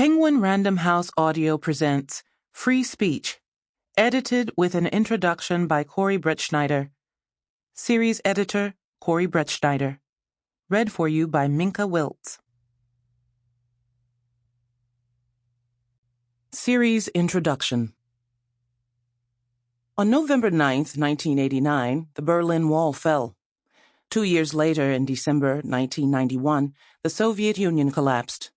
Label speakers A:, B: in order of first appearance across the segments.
A: Penguin Random House Audio presents Free Speech, edited with an introduction by Brettschneider. Series editor, Brettschneider. Read for you by Minka Wiltz. Series Introduction. On November 9th, 1989, the Berlin Wall fell. 2 years later, in December 1991, the Soviet Union collapsed.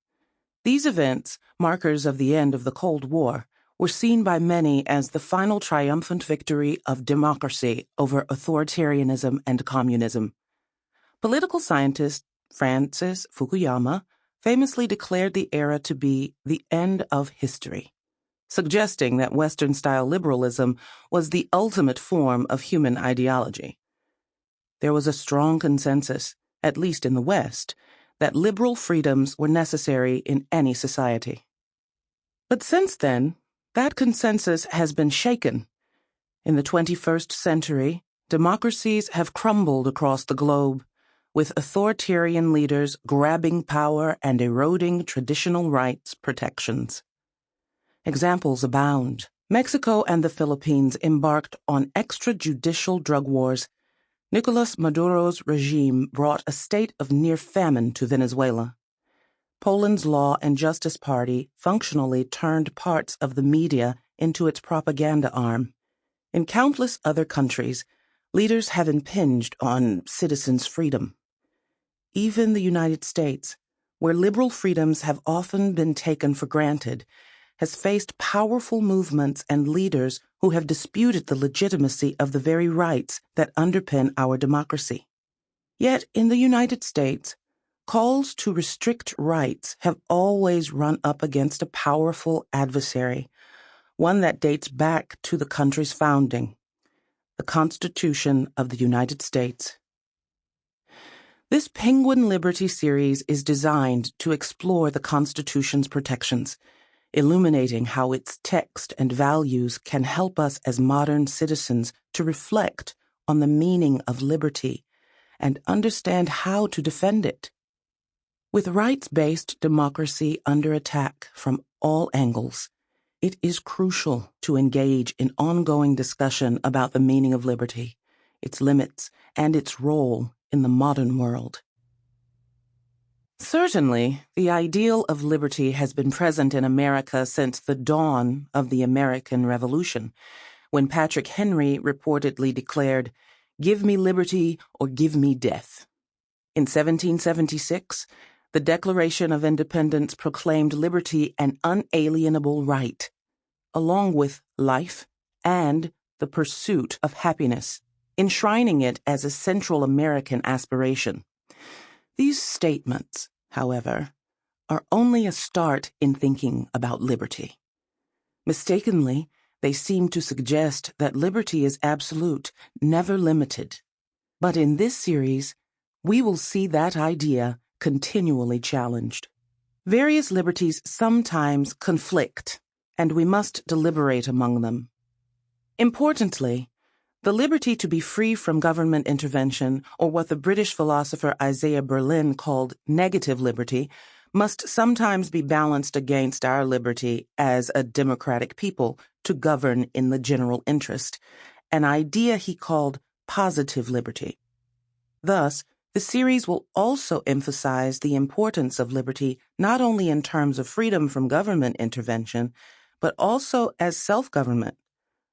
A: These events, markers of the end of the Cold War, were seen by many as the final triumphant victory of democracy over authoritarianism and communism. Political scientist Francis Fukuyama famously declared the era to be the end of history, suggesting that Western-style liberalism was the ultimate form of human ideology. There was a strong consensus, at least in the West, that liberal freedoms were necessary in any society. But since then, that consensus has been shaken. In the 21st century, democracies have crumbled across the globe, with authoritarian leaders grabbing power and eroding traditional rights protections. Examples abound. Mexico and the Philippines embarked on extrajudicial drug wars. Nicolas Maduro's regime brought a state of near famine to Venezuela. Poland's Law and Justice Party functionally turned parts of the media into its propaganda arm. In countless other countries, leaders have impinged on citizens' freedom. Even the United States, where liberal freedoms have often been taken for granted, has faced powerful movements and leaders who have disputed the legitimacy of the very rights that underpin our democracy. Yet in the United States, calls to restrict rights have always run up against a powerful adversary, one that dates back to the country's founding, the Constitution of the United States. This Penguin Liberty series is designed to explore the Constitution's protections, illuminating how its text and values can help us as modern citizens to reflect on the meaning of liberty and understand how to defend it. With rights-based democracy under attack from all angles, it is crucial to engage in ongoing discussion about the meaning of liberty, its limits, and its role in the modern world. Certainly, the ideal of liberty has been present in America since the dawn of the American Revolution, when Patrick Henry reportedly declared, "Give me liberty or give me death." In 1776, the Declaration of Independence proclaimed liberty an unalienable right, along with life and the pursuit of happiness, enshrining it as a central American aspiration. These statements, however, are only a start in thinking about liberty. Mistakenly, they seem to suggest that liberty is absolute, never limited. But in this series, we will see that idea continually challenged. Various liberties sometimes conflict, and we must deliberate among them. Importantly, the liberty to be free from government intervention, or what the British philosopher Isaiah Berlin called negative liberty, must sometimes be balanced against our liberty as a democratic people to govern in the general interest, an idea he called positive liberty. Thus, the series will also emphasize the importance of liberty not only in terms of freedom from government intervention, but also as self-government,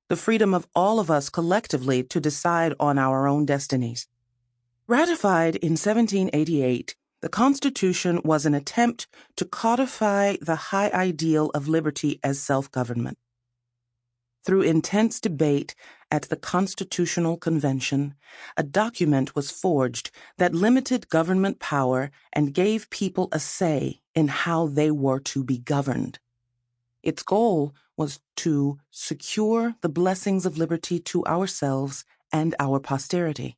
A: the freedom of all of us collectively to decide on our own destinies. Ratified in 1788, the Constitution was an attempt to codify the high ideal of liberty as self-government. Through intense debate at the Constitutional Convention, a document was forged that limited government power and gave people a say in how they were to be governed. Its goal was to secure the blessings of liberty to ourselves and our posterity.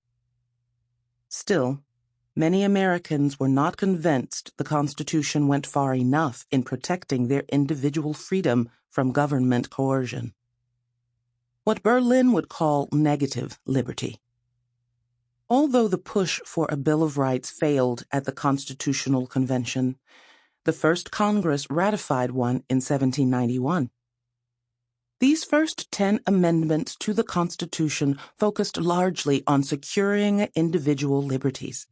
A: Still, many Americans were not convinced the Constitution went far enough in protecting their individual freedom from government coercion. What Berlin would call negative liberty. Although the push for a Bill of Rights failed at the Constitutional Convention, The first Congress ratified one in 1791. These first 10 amendments to the Constitution focused largely on securing individual liberties.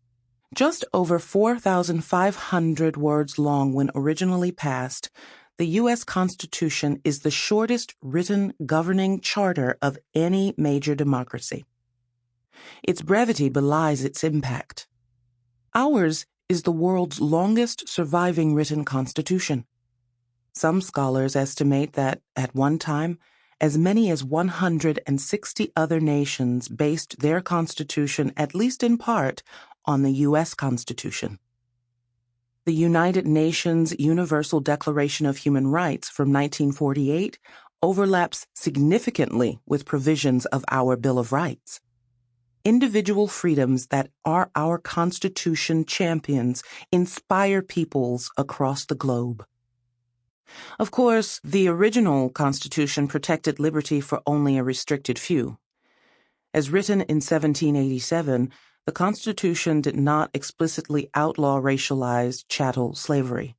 A: Just over 4,500 words long when originally passed, the U.S. Constitution is the shortest written governing charter of any major democracy. Its brevity belies its impact. Ours is the world's longest surviving written constitution. Some scholars estimate that, at one time, as many as 160 other nations based their constitution, at least in part, on the U.S. Constitution. The United Nations Universal Declaration of Human Rights from 1948 overlaps significantly with provisions of our Bill of Rights. Individual freedoms that are our Constitution champions inspire peoples across the globe. Of course, the original Constitution protected liberty for only a restricted few. As written in 1787, the Constitution did not explicitly outlaw racialized chattel slavery.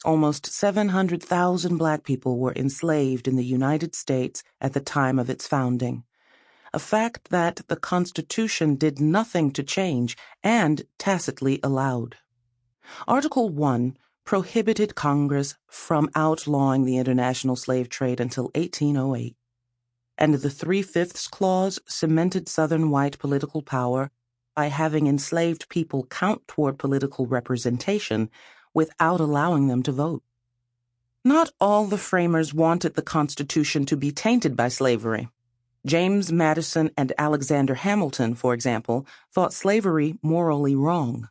A: Almost 700,000 black people were enslaved in the United States at the time of its founding, a fact that the Constitution did nothing to change and tacitly allowed. Article 1 prohibited Congress from outlawing the international slave trade until 1808, and the 3/5 clause cemented Southern white political power by having enslaved people count toward political representation without allowing them to vote. Not all the framers wanted the Constitution to be tainted by slavery. James Madison and Alexander Hamilton, for example, thought slavery morally wrong.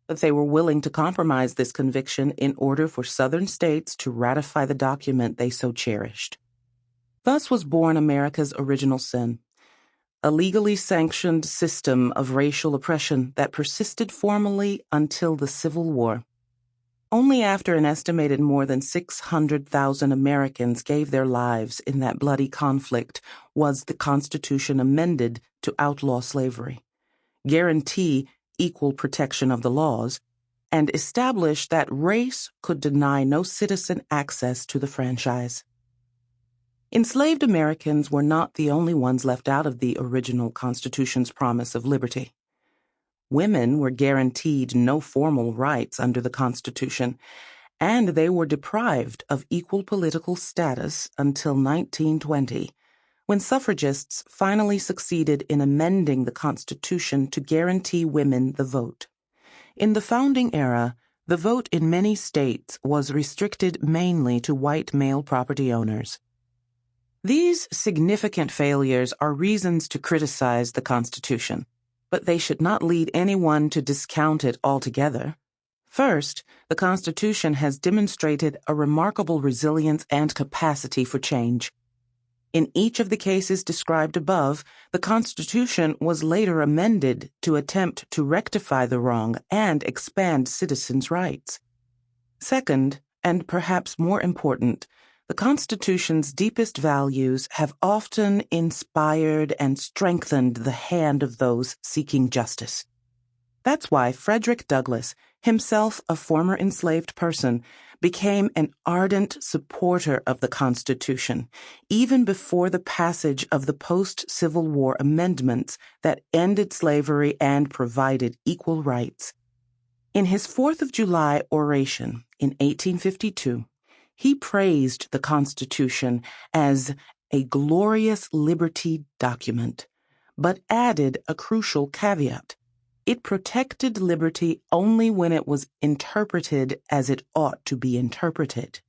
A: But they were willing to compromise this conviction in order for Southern states to ratify the document they so cherished. Thus was born America's original sin, a legally sanctioned system of racial oppression that persisted formally until the Civil War. Only after an estimated more than 600,000 Americans gave their lives in that bloody conflict was the Constitution amended to outlaw slavery, guarantee equal protection of the laws, and establish that race could deny no citizen access to the franchise. Enslaved Americans were not the only ones left out of the original Constitution's promise of liberty. Women were guaranteed no formal rights under the Constitution, and they were deprived of equal political status until 1920, when suffragists finally succeeded in amending the Constitution to guarantee women the vote. In the founding era, the vote in many states was restricted mainly to white male property owners. These significant failures are reasons to criticize the Constitution, but they should not lead anyone to discount it altogether. First, the Constitution has demonstrated a remarkable resilience and capacity for change. In each of the cases described above, the Constitution was later amended to attempt to rectify the wrong and expand citizens' rights. Second, and perhaps more important, the Constitution's deepest values have often inspired and strengthened the hand of those seeking justice. That's why Frederick Douglass, himself a former enslaved person, became an ardent supporter of the Constitution, even before the passage of the post-Civil War amendments that ended slavery and provided equal rights. In his 4th of July oration in 1852, he praised the Constitution as a glorious liberty document, but added a crucial caveat. It protected liberty only when it was interpreted as it ought to be interpreted.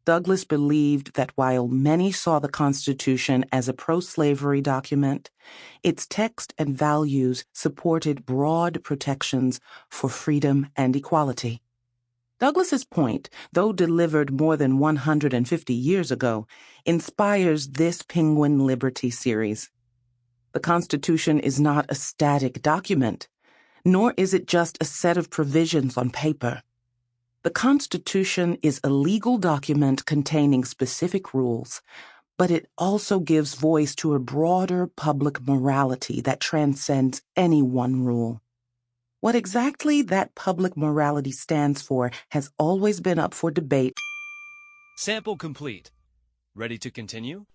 A: Douglass believed that while many saw the Constitution as a pro-slavery document, its text and values supported broad protections for freedom and equality. Douglass's point, though delivered more than 150 years ago, inspires this Penguin Liberty series. The Constitution is not a static document, nor is it just a set of provisions on paper. The Constitution is a legal document containing specific rules, but it also gives voice to a broader public morality that transcends any one rule. What exactly that public morality stands for has always been up for debate.
B: Sample complete. Ready to continue?